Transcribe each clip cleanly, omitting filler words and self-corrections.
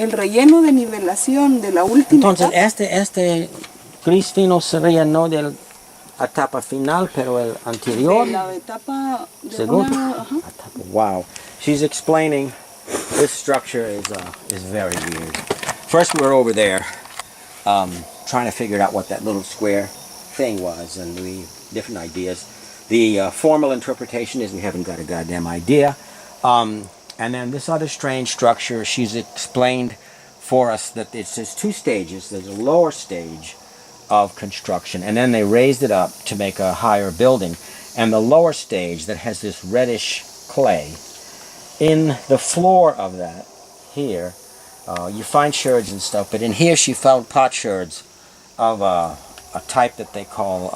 el relleno de nivelación de la última Entonces, etapa. este gris fino sería no de la etapa final, pero el anterior. De la etapa de Segundo. ajá. Wow. She's explaining this structure is very weird. First, we're over there trying to figure out what that little square thing was, and we different ideas. The formal interpretation is we haven't got a goddamn idea. And then this other strange structure, she's explained for us that there's two stages. There's a lower stage of construction, and then they raised it up to make a higher building. And the lower stage that has this reddish clay, in the floor of that, here, you find sherds and stuff, but in here she found potsherds of a type that they call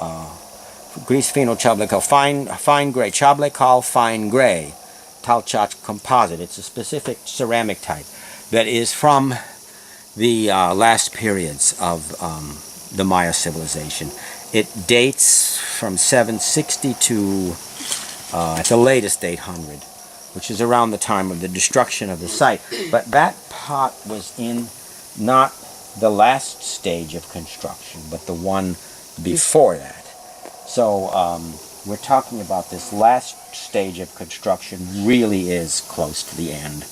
gris fino chablecal, fine gray, chablecal fine gray, talchach composite. It's a specific ceramic type that is from the last periods of the Maya civilization. It dates from 760 to at the latest 800, which is around the time of the destruction of the site. But that pot was in not the last stage of construction, but the one before that. So we're talking about this last stage of construction really is close to the end,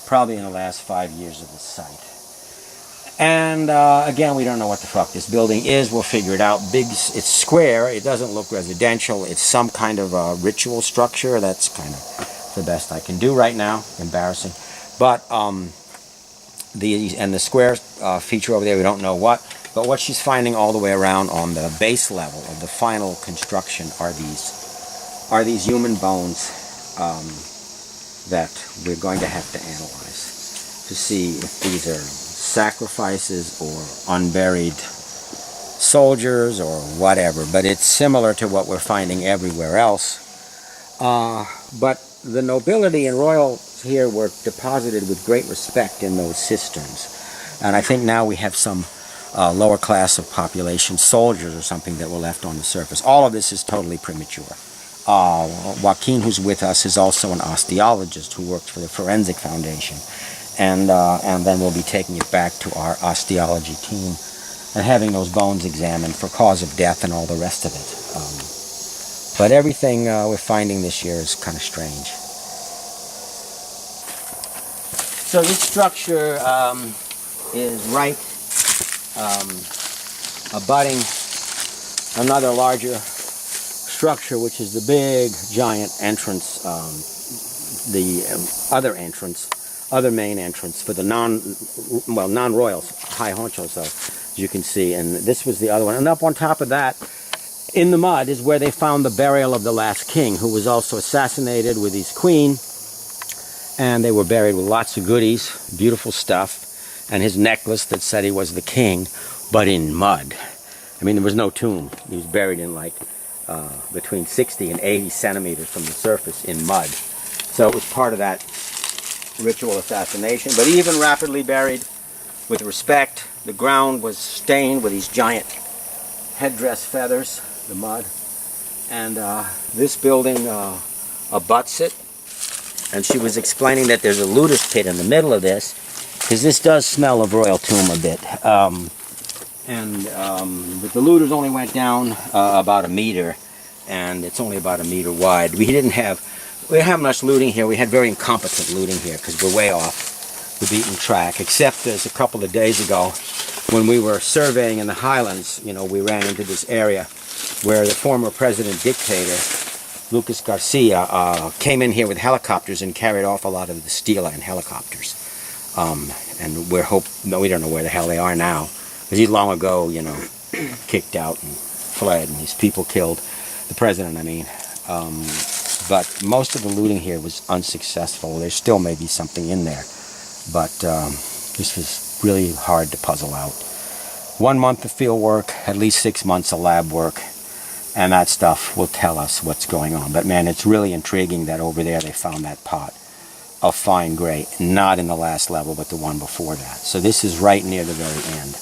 probably in the last 5 years of the site. And again, we don't know what the fuck this building is. We'll figure it out. It's square. It doesn't look residential. It's some kind of a ritual structure. That's kind of the best I can do right now. Embarrassing. But the square feature over there, we don't know what. But what she's finding all the way around on the base level of the final construction are these human bones that we're going to have to analyze to see if these are sacrifices or unburied soldiers or whatever. But it's similar to what we're finding everywhere else. But the nobility and royals here were deposited with great respect in those cisterns. And I think now we have some lower class of population, soldiers or something, that were left on the surface. All of this is totally premature. Joaquin, who's with us, is also an osteologist who worked for the Forensic Foundation. And then we'll be taking it back to our osteology team and having those bones examined for cause of death and all the rest of it. But everything we're finding this year is kind of strange. So this structure is right abutting another larger structure, which is the big giant entrance, the other main entrance for the non-royals, high honchos, as you can see. And this was the other one. And up on top of that, in the mud, is where they found the burial of the last king, who was also assassinated with his queen. And they were buried with lots of goodies, beautiful stuff, and his necklace that said he was the king, but in mud. I mean, there was no tomb. He was buried in like between 60 and 80 centimeters from the surface in mud. So it was part of that ritual assassination. But even rapidly buried with respect, the ground was stained with these giant headdress feathers, the mud. And this building abuts it. And she was explaining that there's a looter's pit in the middle of this, because this does smell of royal tomb a bit. But the looters only went down about a meter, and it's only about a meter wide. We didn't have much looting here. We had very incompetent looting here, because we're way off the beaten track, except as a couple of days ago, when we were surveying in the highlands, you know, we ran into this area where the former president dictator, Lucas Garcia, came in here with helicopters and carried off a lot of the stela in helicopters. And we don't know where the hell they are now, because he long ago, you know, kicked out and fled, and these people killed the president, I mean. But most of the looting here was unsuccessful. There still may be something in there, but this was really hard to puzzle out. 1 month of field work, at least 6 months of lab work, and that stuff will tell us what's going on. But man, it's really intriguing that over there they found that pot of fine gray, not in the last level, but the one before that. So this is right near the very end.